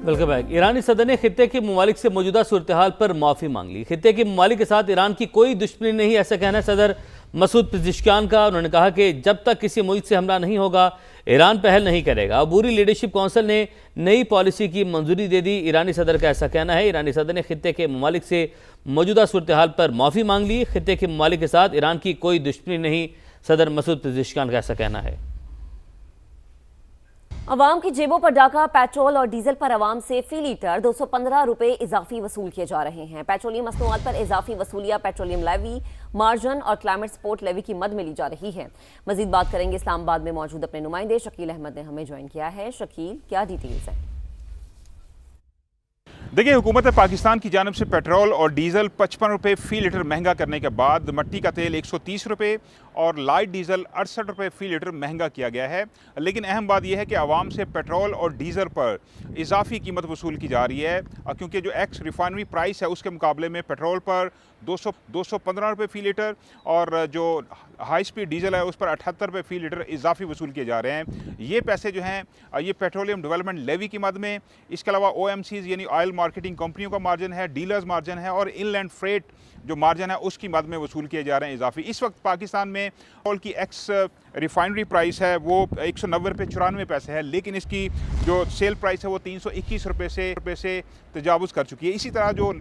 Welcome back. ईरानी सदर ने खित्ते के ममालिक से मौजूदा सूरत हाल पर माफ़ी मांग ली। खित्ते के ममालिक के साथ ईरान की कोई दुश्मनी नहीं, ऐसा कहना है सदर मसूद पिज़ेश्कियान का। उन्होंने कहा कि जब तक किसी मुल्क से हमला नहीं होगा ईरान पहल नहीं करेगा। अबूरी लीडरशिप कौंसिल ने नई पॉलिसी की मंजूरी दे दी, ईरानी सदर का ऐसा कहना है। ईरानी सदर ने खित्ते के ममालिक से मौजूदा सूरत हाल पर माफ़ी मांग ली। खित्ते के ममालिक के साथ ईरान की कोई दुश्मनी नहीं, सदर मसूद पिज़ेश्कियान का ऐसा कहना है। अवाम की जेबों पर डाका, पेट्रोल और डीजल पर अवाम से फी लीटर 215 रुपए इजाफी वसूल किए जा रहे हैं। पेट्रोलियम मसनूआत पर इजाफी वसूलियाँ पेट्रोलियम लेवी, मार्जिन और क्लाइमेट सपोर्ट लेवी की मद में ली जा रही है। मजीद बात करेंगे, इस्लामाबाद में मौजूद अपने नुमाइंदे शकील अहमद ने हमें ज्वाइन किया है। शकील, क्या डिटेल्स है? देखिए, हुकूमत पाकिस्तान की जानिब से पेट्रोल और डीज़ल 55 रुपये फ़ी लीटर महंगा करने के बाद मट्टी का तेल 130 रुपये और लाइट डीजल 68 रुपये फ़ी लीटर महंगा किया गया है। लेकिन अहम बात यह है कि आवाम से पेट्रोल और डीज़ल पर इजाफी कीमत वसूल की जा रही है, क्योंकि जो एक्स रिफाइनरी प्राइस है उसके मुकाबले में पेट्रोल पर 215 रुपये फ़ी लीटर और जो हाई स्पीड डीजल है उस पर 78 रुपये फ़ी लीटर इजाफी वसूल किए जा रहे हैं। ये पैसे जो हैं ये पेट्रोलियम डेवलपमेंट लेवी की मद में, इसके अलावा OMCs यानी ऑयल मार्केटिंग कंपनियों का मार्जिन है, डीलर्स मार्जिन है और इनलैंड फ्रेट जो मार्जिन है उसकी मद में वसूल किए जा रहे हैं इजाफी। इस वक्त पाकिस्तान में पेट्रोल की एक्स रिफाइनरी प्राइस है वो 190 रुपये 94 पैसे है, लेकिन इसकी जो सेल प्राइस है वो 321 रुपये से तजावुज़ कर चुकी है। इसी तरह जो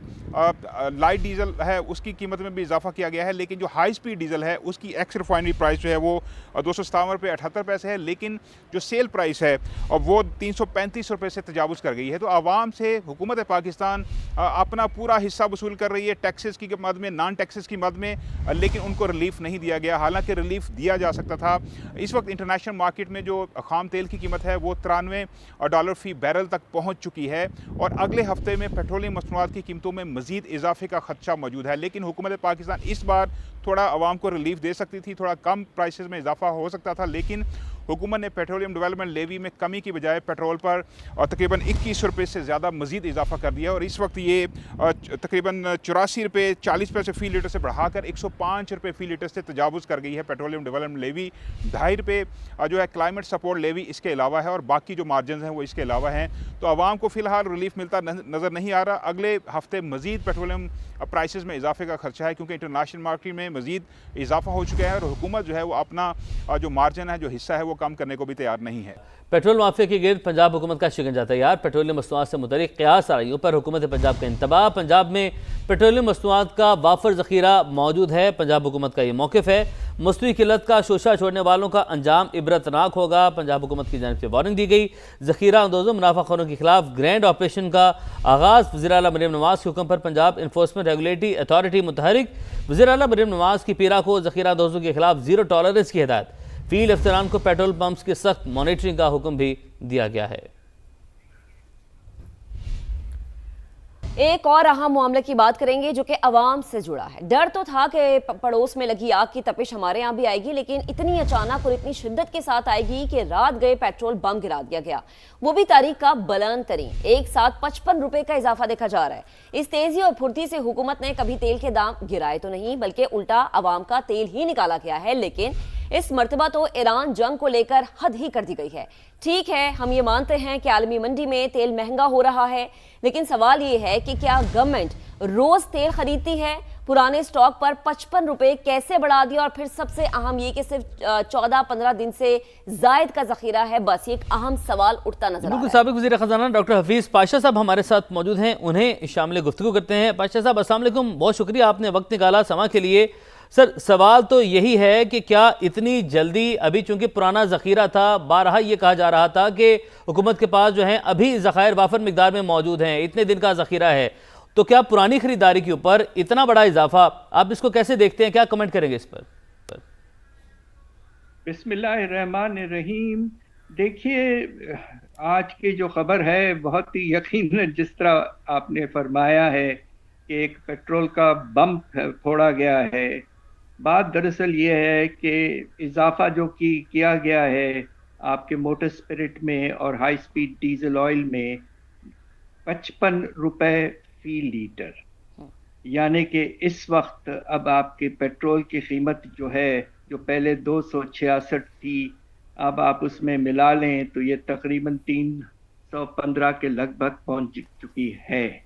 लाइट डीजल है उसकी कीमत में भी इजाफा किया गया है, लेकिन जो हाई स्पीड डीजल है उसकी एक्स रिफाइनरी प्राइस जो है वो 257 रुपये 78 पैसे है, लेकिन जो सेल प्राइस है वो 335 रुपये से तजावुज़ कर गई है। तो आवाम से हुकूमत पाकिस्तान अपना पूरा हिस्सा वसूल कर रही है टैक्सेस की मद में, नॉन टैक्सेस की मद में, लेकिन उनको रिलीफ नहीं दिया गया। हालांकि रिलीफ दिया जा सकता था। इस वक्त इंटरनेशनल मार्केट में जो खाम तेल की कीमत है वो $93 फ़ी बैरल तक पहुंच चुकी है और अगले हफ्ते में पेट्रोलियम मसनूआत की कीमतों में मजीद इजाफे का खदशा मौजूद है। लेकिन हुकूमत पाकिस्तान इस बार थोड़ा आवाम को रिलीफ दे सकती थी, थोड़ा कम प्राइसेस में इजाफा हो सकता था, लेकिन हुकूमत ने पेट्रोलियम डेवलपमेंट लेवी में कमी की बजाय पेट्रोल पर तकरीबन 21 रुपये से ज़्यादा मजीद इजाफा कर दिया और इस वक्त ये तकरीबन 84 रुपये 40 पैसे फ़ी लीटर से बढ़ाकर 105 रुपये फ़ी लीटर से तजावुज़ कर गई है पेट्रोलियम डेवलपमेंट लेवी। 2.5 रुपये जो है क्लाइमेट सपोर्ट लेवी इसके अलावा है और बाकी जो मार्जिन हैं वो इसके अलावा हैं। तो आवाम को फ़िलहाल रिलीफ मिलता नज़र नहीं आ रहा। अगले हफ्ते मजीद पेट्रोलियम प्राइसेस में इजाफे का खर्चा है, क्योंकि इंटरनेशनल मार्केट में मजीद इजाफा हो चुका है और हुकूमत जो है वो अपना जो मार्जिन है, जो हिस्सा है वो कम करने को भी तैयार नहीं है। पेट्रोल माफिया के गिर्द पंजाब हुकूमत का शिकंजा तैयार। पेट्रोलियम मसनूआत से मुतल्लिक़ क़यास आराइयों पर हुकूमत पंजाब का इंतबाह। पंजाब में पेट्रोलियम मसनूआत का वाफर ज़ख़ीरा मौजूद है। पंजाब हुकूमत का ये मौक़िफ़ है। मसनूई किल्लत का शोशा छोड़ने वालों का अंजाम इबरतनाक होगा। पंजाब हुकूमत की जानिब से वार्निंग दी गई। ज़ख़ीरा अंदोज़ों मुनाफाखोरों के खिलाफ ग्रैंड ऑपरेशन का आगाज़। वज़ीर आला मरियम नवाज़ के हुक्म पर पंजाब इन्फोर्समेंट रेगुलेटरी अथॉरिटी मुतहरिक। वज़ीर आला मरियम नवाज़ की पीरा को ज़ख़ीरा अंदोज़ों के खिलाफ ज़ीरो टॉलरेंस की हिदायत। फील्ड अफसरान को पेट्रोल पंप्स की सख्त मॉनिटरिंग का हुक्म भी दिया गया है। एक और अहम मामले की बात करेंगे जो कि अवाम से जुड़ा है। डर तो था कि पड़ोस में लगी आग की तपिश हमारे यहाँ भी आएगी, लेकिन इतनी अचानक और इतनी शिद्दत के साथ आएगी कि रात गए पेट्रोल बम गिरा दिया गया, वो भी तारीख का बुलंद तरीन। एक साथ 55 रुपए का इजाफा देखा जा रहा है। इस तेजी और फुर्ती से हुकूमत ने कभी तेल के दाम गिराए तो नहीं, बल्कि उल्टा अवाम का तेल ही निकाला गया है। लेकिन इस मर्तबा तो ईरान जंग को लेकर हद ही कर दी गई है। ठीक है, हम ये मानते हैं कि आलमी मंडी में तेल महंगा हो रहा है, लेकिन सवाल ये है कि क्या गवर्नमेंट रोज तेल खरीदती है? पुराने स्टॉक पर 55 रुपए कैसे बढ़ा दिया? और फिर सबसे अहम ये कि सिर्फ 14-15 दिन से जायद का जखीरा है। बस ये एक अहम सवाल उठता नजर आ रहा है। साबिक वज़ीर ख़ज़ाना डॉक्टर हफीज़ पाशा साहब हमारे साथ मौजूद हैं, उन्हें शामिल गुफ्तगू करते हैं। पाशा साहब अस्सलाम वालेकुम, बहुत शुक्रिया आपने वक्त निकाला समा के लिए। सर, सवाल तो यही है कि क्या इतनी जल्दी, अभी चूंकि पुराना ज़ख़ीरा था, बारहा ये कहा जा रहा था कि हुकूमत के पास जो है अभी ज़ख़ायर वाफर मिकदार में मौजूद हैं, इतने दिन का ज़ख़ीरा है, तो क्या पुरानी खरीदारी के ऊपर इतना बड़ा इजाफा आप इसको कैसे देखते हैं? क्या कमेंट करेंगे इस पर? बिस्मिल्लाहिर्रहमानिर्रहीम। देखिए, आज की जो खबर है बहुत ही यकीनन जिस तरह आपने फरमाया है कि एक पेट्रोल का बम फोड़ा गया है। बात दरअसल ये है कि इजाफा जो किया गया है आपके मोटर स्पिरिट में और हाई स्पीड डीजल ऑयल में 55 रुपए फ़ी लीटर, यानी कि इस वक्त अब आपके पेट्रोल की कीमत जो है, जो पहले 266 थी, अब आप उसमें मिला लें तो ये तकरीबन 115 के लगभग पहुंच चुकी है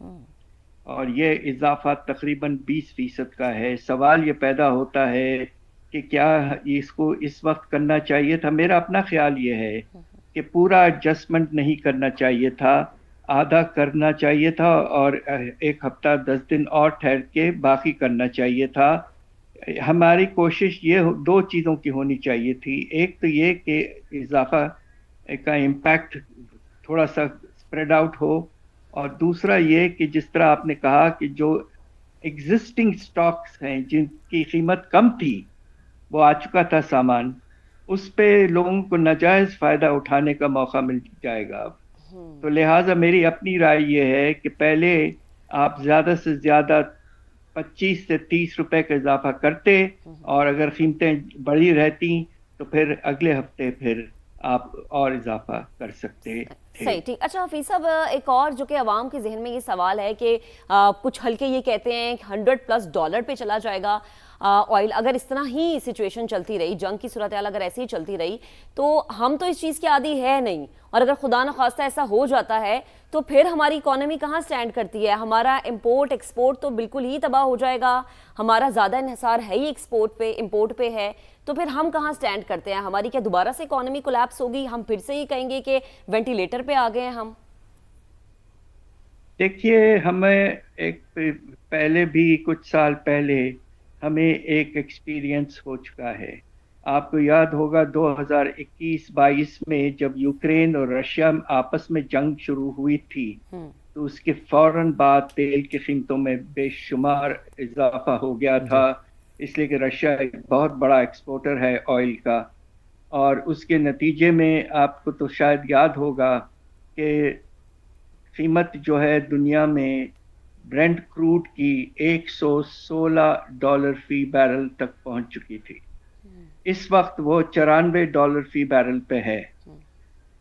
और ये इजाफा तकरीबन 20% का है। सवाल ये पैदा होता है कि क्या इसको इस वक्त करना चाहिए था। मेरा अपना ख्याल ये है कि पूरा एडजस्टमेंट नहीं करना चाहिए था, आधा करना चाहिए था और 1 हफ्ता 10 दिन और ठहर के बाकी करना चाहिए था। हमारी कोशिश ये 2 चीज़ों की होनी चाहिए थी। एक तो ये कि इजाफा का इम्पैक्ट थोड़ा सा स्प्रेड आउट हो और दूसरा ये कि जिस तरह आपने कहा कि जो एग्जिस्टिंग स्टॉक्स हैं जिनकी कीमत कम थी, वो आ चुका था सामान, उस पे लोगों को नाजायज फायदा उठाने का मौका मिल जाएगा अब। तो लिहाजा मेरी अपनी राय ये है कि पहले आप ज्यादा से ज्यादा 25 से 30 रुपए का इजाफा करते और अगर कीमतें बढ़ी रहती तो फिर अगले हफ्ते फिर आप और इजाफा कर सकते थे। सही, ठीक। अच्छा हफीज साहब, एक और जो कि अवाम के जहन में ये सवाल है कि कुछ हल्के ये कहते हैं $100+ पे चला जाएगा ऑयल। अगर इस तरह ही सिचुएशन चलती रही, जंग की सूरत हाल अगर ऐसी ही चलती रही, तो हम तो इस चीज़ के आदी है नहीं, और अगर खुदा न खास्ता ऐसा हो जाता है तो फिर हमारी इकोनॉमी कहाँ स्टैंड करती है। हमारा इंपोर्ट एक्सपोर्ट तो बिल्कुल ही तबाह हो जाएगा, हमारा ज़्यादा इन्हिसार है ही एक्सपोर्ट पे, इंपोर्ट पे है, तो फिर हम कहाँ स्टैंड करते हैं। हमारी क्या दोबारा से इकोनॉमी कोलैप्स होगी, हम फिर से ही कहेंगे कि वेंटिलेटर पे आ गए हैं हम। देखिए, हमें एक पहले भी कुछ साल पहले हमें एक एक्सपीरियंस हो चुका है। आपको याद होगा 2021-22 में जब यूक्रेन और रशिया आपस में जंग शुरू हुई थी, तो उसके फौरन बाद तेल की कीमतों में बेशुमार इजाफा हो गया था, इसलिए कि रशिया एक बहुत बड़ा एक्सपोर्टर है ऑयल का। और उसके नतीजे में आपको तो शायद याद होगा कि कीमत जो है दुनिया में ब्रेंट क्रूड की $116 फी बैरल तक पहुंच चुकी थी। इस वक्त वो $94 फी बैरल पे है।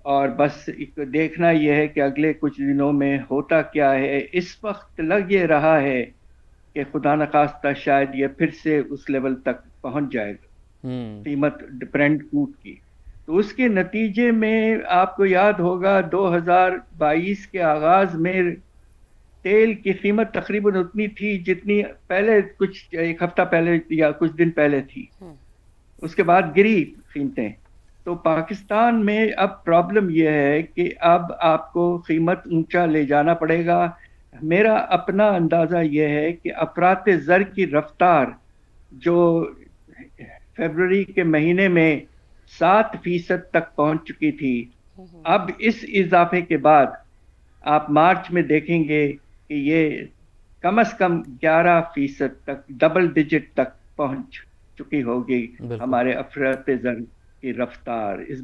और बस देखना यह है कि अगले कुछ दिनों में होता क्या है। इस वक्त लग ये रहा है कि खुदा न खास्ता शायद ये फिर से उस लेवल तक पहुंच जाएगा कीमत ब्रेंट क्रूड की। तो उसके नतीजे में आपको याद होगा 2022 के आगाज में तेल की कीमत तकरीबन उतनी थी जितनी पहले कुछ 1 हफ्ता पहले या कुछ दिन पहले थी। उसके बाद गिरी कीमतें। तो पाकिस्तान में अब प्रॉब्लम यह है कि अब आपको कीमत ऊंचा ले जाना पड़ेगा। मेरा अपना अंदाज़ा यह है कि अफरात ज़र की रफ्तार जो फरवरी के महीने में 7% तक पहुंच चुकी थी, अब इस इजाफे के बाद आप मार्च में देखेंगे कि ये कम से कम 11% तक, डबल डिजिट तक पहुंच चुकी होगी हमारे अफरात ज़र की रफ्तार। इस